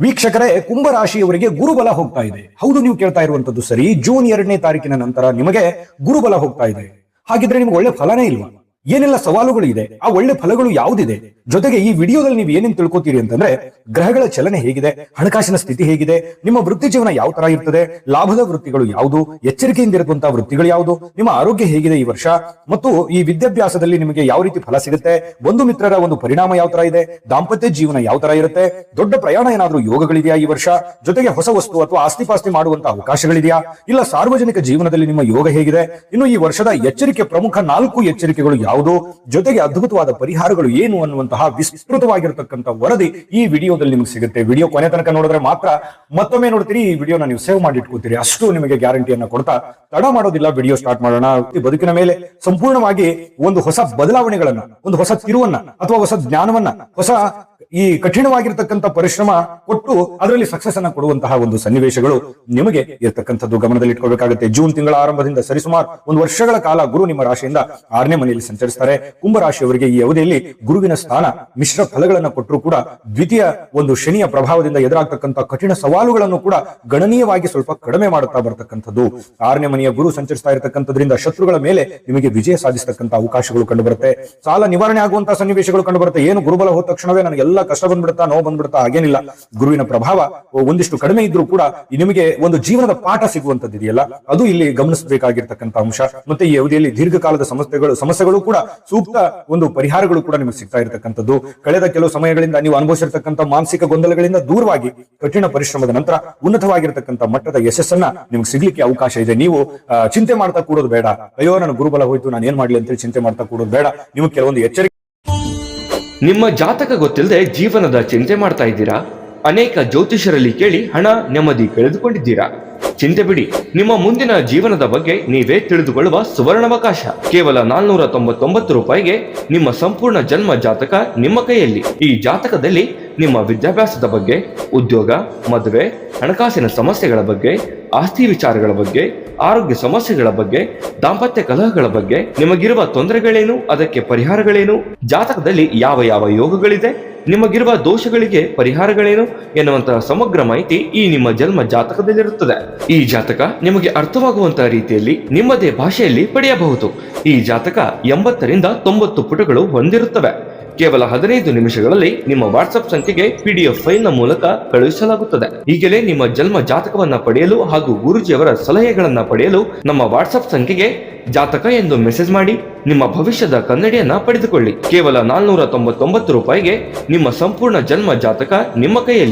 ವೀಕ್ಷಕರೇ, ಕುಂಭರಾಶಿಯವರಿಗೆ ಗುರುಬಲ ಹೋಗ್ತಾ ಇದೆ. ಹೌದು, ನೀವು ಕೇಳ್ತಾ ಇರುವಂತದ್ದು ಸರಿ. ಜೂನ್ 2ನೇ ತಾರೀಕಿನ ನಂತರ ನಿಮಗೆ ಗುರುಬಲ ಹೋಗ್ತಾ ಇದೆ. ಹಾಗಿದ್ರೆ ನಿಮ್ಗೆ ಒಳ್ಳೆ ಫಲನೇ ಇಲ್ವಾ? ಏನೆಲ್ಲ ಸವಾಲುಗಳು ಇದೆ, ಆ ಒಳ್ಳೆ ಫಲಗಳು ಯಾವುದಿದೆ? ಜೊತೆಗೆ ಈ ವಿಡಿಯೋದಲ್ಲಿ ನೀವು ಏನೇನು ತಿಳ್ಕೊತೀರಿ ಅಂತಂದ್ರೆ, ಗ್ರಹಗಳ ಚಲನೆ ಹೇಗಿದೆ, ಹಣಕಾಸಿನ ಸ್ಥಿತಿ ಹೇಗಿದೆ, ನಿಮ್ಮ ವೃತ್ತಿ ಜೀವನ ಯಾವ ತರ ಇರ್ತದೆ, ಲಾಭದ ವೃತ್ತಿಗಳು ಯಾವುದು, ಎಚ್ಚರಿಕೆಯಿಂದ ಇರುವಂತಹ ವೃತ್ತಿಗಳು ಯಾವುದು, ನಿಮ್ಮ ಆರೋಗ್ಯ ಹೇಗಿದೆ ಈ ವರ್ಷ, ಮತ್ತು ಈ ವಿದ್ಯಾಭ್ಯಾಸದಲ್ಲಿ ನಿಮಗೆ ಯಾವ ರೀತಿ ಫಲ ಸಿಗುತ್ತೆ, ಬಂಧು ಮಿತ್ರರ ಒಂದು ಪರಿಣಾಮ ಯಾವ ತರ ಇದೆ, ದಾಂಪತ್ಯ ಜೀವನ ಯಾವ ತರ ಇರುತ್ತೆ, ದೊಡ್ಡ ಪ್ರಯಾಣ ಏನಾದ್ರೂ ಯೋಗಗಳಿದೆಯಾ ಈ ವರ್ಷ, ಜೊತೆಗೆ ಹೊಸ ವಸ್ತು ಅಥವಾ ಆಸ್ತಿ ಪಾಸ್ತಿ ಮಾಡುವಂತಹ ಅವಕಾಶಗಳಿದೆಯಾ, ಇಲ್ಲ ಸಾರ್ವಜನಿಕ ಜೀವನದಲ್ಲಿ ನಿಮ್ಮ ಯೋಗ ಹೇಗಿದೆ, ಇನ್ನು ಈ ವರ್ಷದ ಎಚ್ಚರಿಕೆ ಪ್ರಮುಖ 4 ಎಚ್ಚರಿಕೆಗಳು ಯಾವುದು, ಜೊತೆಗೆ ಅದ್ಭುತವಾದ ಪರಿಹಾರಗಳು ಏನು ಅನ್ನುವಂತಹ ವಿಸ್ತೃತವಾಗಿರತಕ್ಕಂಥ ವರದಿ ಈ ವಿಡಿಯೋದಲ್ಲಿ ನಿಮಗೆ ಸಿಗುತ್ತೆ. ವಿಡಿಯೋ ಕೊನೆ ತನಕ ನೋಡಿದ್ರೆ ಮಾತ್ರ ಮತ್ತೊಮ್ಮೆ ನೋಡ್ತೀರಿ, ಈ ವಿಡಿಯೋನ ನೀವು ಸೇವ್ ಮಾಡಿ ಇಟ್ಕೋತೀರಿ, ಅಷ್ಟು ನಿಮಗೆ ಗ್ಯಾರಂಟಿಯನ್ನ ಕೊಡ್ತಾ ತಡ ಮಾಡೋದಿಲ್ಲ. ವಿಡಿಯೋ ಸ್ಟಾರ್ಟ್ ಮಾಡೋಣ. ಬದುಕಿನ ಮೇಲೆ ಸಂಪೂರ್ಣವಾಗಿ ಒಂದು ಹೊಸ ಬದಲಾವಣೆಗಳನ್ನ, ಒಂದು ಹೊಸ ತಿರುವನ್ನ ಅಥವಾ ಹೊಸ ಜ್ಞಾನವನ್ನ, ಹೊಸ ಈ ಕಠಿಣವಾಗಿರ್ತಕ್ಕಂಥ ಪರಿಶ್ರಮ ಕೊಟ್ಟು ಅದರಲ್ಲಿ ಸಕ್ಸಸ್ ಅನ್ನ ಕೊಡುವಂತಹ ಒಂದು ಸನ್ನಿವೇಶಗಳು ನಿಮಗೆ ಇರತಕ್ಕಂಥದ್ದು ಗಮನದಲ್ಲಿ ಇಟ್ಕೋಬೇಕಾಗುತ್ತೆ. ಜೂನ್ ತಿಂಗಳ ಆರಂಭದಿಂದ ಸರಿಸುಮಾರು 1 ವರ್ಷಗಳ ಕಾಲ ಗುರು ನಿಮ್ಮ ರಾಶಿಯಿಂದ 6ನೇ ಮನೆಯಲ್ಲಿ ಸಂಚರಿಸ್ತಾರೆ. ಕುಂಭರಾಶಿಯವರಿಗೆ ಈ ಅವಧಿಯಲ್ಲಿ ಗುರುವಿನ ಸ್ಥಾನ ಮಿಶ್ರ ಫಲಗಳನ್ನು ಕೊಟ್ಟರು ಕೂಡ ದ್ವಿತೀಯ ಒಂದು ಶನಿಯ ಪ್ರಭಾವದಿಂದ ಎದುರಾಗ್ತಕ್ಕಂಥ ಕಠಿಣ ಸವಾಲುಗಳನ್ನು ಕೂಡ ಗಣನೀಯವಾಗಿ ಸ್ವಲ್ಪ ಕಡಿಮೆ ಮಾಡುತ್ತಾ ಬರತಕ್ಕಂಥದ್ದು. 6ನೇ ಮನೆಯ ಗುರು ಸಂಚರಿಸ್ತಾ ಇರತಕ್ಕಂಥದ್ರಿಂದ ಶತ್ರುಗಳ ಮೇಲೆ ನಿಮಗೆ ವಿಜಯ ಸಾಧಿಸತಕ್ಕಂಥ ಅವಕಾಶಗಳು ಕಂಡುಬರುತ್ತೆ. ಸಾಲ ನಿವಾರಣೆ ಆಗುವಂತಹ ಸನ್ನಿವೇಶಗಳು ಕಂಡುಬರುತ್ತೆ. ಏನು ಗುರುಬಲ ಹೋದ ತಕ್ಷಣವೇ ನನಗೆ ಎಲ್ಲ ಕಷ್ಟ ಬಂದ್ಬಿಡುತ್ತಾ, ನೋವು ಬಂದ್ಬಿಡುತ್ತಾ, ಹಾಗೇನಿಲ್ಲ. ಗುರುವಿನ ಪ್ರಭಾವ ಒಂದಿಷ್ಟು ಕಡಿಮೆ ಇದ್ರೂ ಕೂಡ ನಿಮಗೆ ಒಂದು ಜೀವನದ ಪಾಠ ಸಿಗುವಂತದ್ದು ಇದೆಯಲ್ಲ, ಅದು ಇಲ್ಲಿ ಗಮನಿಸಬೇಕಾಗಿರ್ತಕ್ಕಂಥ ಅಂಶ. ಮತ್ತೆ ಈ ಅವಧಿಯಲ್ಲಿ ದೀರ್ಘಕಾಲದ ಸಮಸ್ಯೆಗಳು ಕೂಡ ಸೂಕ್ತ ಒಂದು ಪರಿಹಾರಗಳು ಕೂಡ ನಿಮಗೆ ಸಿಗ್ತಾ ಇರತಕ್ಕಂಥದ್ದು. ಕಳೆದ ಕೆಲವು ಸಮಯಗಳಿಂದ ನೀವು ಅನುಭವಿಸಿರ್ತಕ್ಕಂಥ ಮಾನಸಿಕ ಗೊಂದಲಗಳಿಂದ ದೂರವಾಗಿ ಕಠಿಣ ಪರಿಶ್ರಮದ ನಂತರ ಉನ್ನತವಾಗಿರ್ತಕ್ಕಂಥ ಮಟ್ಟದ ಯಶಸ್ಸನ್ನ ನಿಮ್ಗೆ ಸಿಗ್ಲಿಕ್ಕೆ ಅವಕಾಶ ಇದೆ. ನೀವು ಚಿಂತೆ ಮಾಡ್ತಾ ಕೂಡೋದು ಬೇಡ. ಅಯ್ಯೋ, ನನ್ನ ಗುರುಬಲ ಹೋಯ್ತು, ನಾನು ಏನ್ ಮಾಡ್ಲಿ ಅಂತೇಳಿ ಚಿಂತೆ ಮಾಡ್ತಾ ಕೂಡೋದು ಬೇಡ. ನಿಮಗೆ ಕೆಲವೊಂದು ಎಚ್ಚರಿಕೆ. ನಿಮ್ಮ ಜಾತಕ ಗೊತ್ತಿಲ್ಲದೆ ಜೀವನದ ಚಿಂತೆ ಮಾಡ್ತಾ ಇದ್ದೀರಾ? ಅನೇಕ ಜ್ಯೋತಿಷರಲ್ಲಿ ಕೇಳಿ ಹಣ ನೆಮ್ಮದಿ ಕಳೆದುಕೊಂಡಿದ್ದೀರಾ? ಚಿಂತೆ ಬಿಡಿ, ನಿಮ್ಮ ಮುಂದಿನ ಜೀವನದ ಬಗ್ಗೆ ನೀವೇ ತಿಳಿದುಕೊಳ್ಳುವ ಸುವರ್ಣಾವಕಾಶ. ಕೇವಲ 499 ರೂಪಾಯಿಗೆ ನಿಮ್ಮ ಸಂಪೂರ್ಣ ಜನ್ಮ ಜಾತಕ ನಿಮ್ಮ ಕೈಯಲ್ಲಿ. ಈ ಜಾತಕದಲ್ಲಿ ನಿಮ್ಮ ವಿದ್ಯಾಭ್ಯಾಸದ ಬಗ್ಗೆ, ಉದ್ಯೋಗ, ಮದುವೆ, ಹಣಕಾಸಿನ ಸಮಸ್ಯೆಗಳ ಬಗ್ಗೆ, ಆಸ್ತಿ ವಿಚಾರಗಳ ಬಗ್ಗೆ, ಆರೋಗ್ಯ ಸಮಸ್ಯೆಗಳ ಬಗ್ಗೆ, ದಾಂಪತ್ಯ ಕಲಹಗಳ ಬಗ್ಗೆ, ನಿಮಗಿರುವ ತೊಂದರೆಗಳೇನು, ಅದಕ್ಕೆ ಪರಿಹಾರಗಳೇನು, ಜಾತಕದಲ್ಲಿ ಯಾವ ಯಾವ ಯೋಗಗಳಿದೆ, ನಿಮಗಿರುವ ದೋಷಗಳಿಗೆ ಪರಿಹಾರಗಳೇನು ಎನ್ನುವಂತಹ ಸಮಗ್ರ ಮಾಹಿತಿ ಈ ನಿಮ್ಮ ಜನ್ಮ ಜಾತಕದಲ್ಲಿರುತ್ತದೆ. ಈ ಜಾತಕ ನಿಮಗೆ ಅರ್ಥವಾಗುವಂತಹ ರೀತಿಯಲ್ಲಿ ನಿಮ್ಮದೇ ಭಾಷೆಯಲ್ಲಿ ಪಡೆಯಬಹುದು. ಈ ಜಾತಕ 80ರಿಂದ 90 ಪುಟಗಳು ಹೊಂದಿರುತ್ತವೆ. ಕೇವಲ 15 ನಿಮಿಷಗಳಲ್ಲಿ ನಿಮ್ಮ ವಾಟ್ಸ್ಆಪ್ ಸಂಖ್ಯೆಗೆ PDF ಫೈಲ್ನ ಮೂಲಕ ಕಳುಹಿಸಲಾಗುತ್ತದೆ. ಈಗಲೇ ನಿಮ್ಮ ಜನ್ಮ ಜಾತಕವನ್ನ ಪಡೆಯಲು ಹಾಗೂ ಗುರುಜಿಯವರ ಸಲಹೆಗಳನ್ನ ಪಡೆಯಲು ನಮ್ಮ ವಾಟ್ಸ್ಆಪ್ ಸಂಖ್ಯೆಗೆ ಜಾತಕ ಎಂದು ಮೆಸೇಜ್ ಮಾಡಿ ನಿಮ್ಮ ಭವಿಷ್ಯದ ಕನ್ನಡಿಯನ್ನ ಪಡೆದುಕೊಳ್ಳಿ. ಕೇವಲ 499 ರೂಪಾಯಿಗೆ ನಿಮ್ಮ ಸಂಪೂರ್ಣ ಜನ್ಮ ಜಾತಕ ನಿಮ್ಮ ಕೈಯಲ್ಲಿ.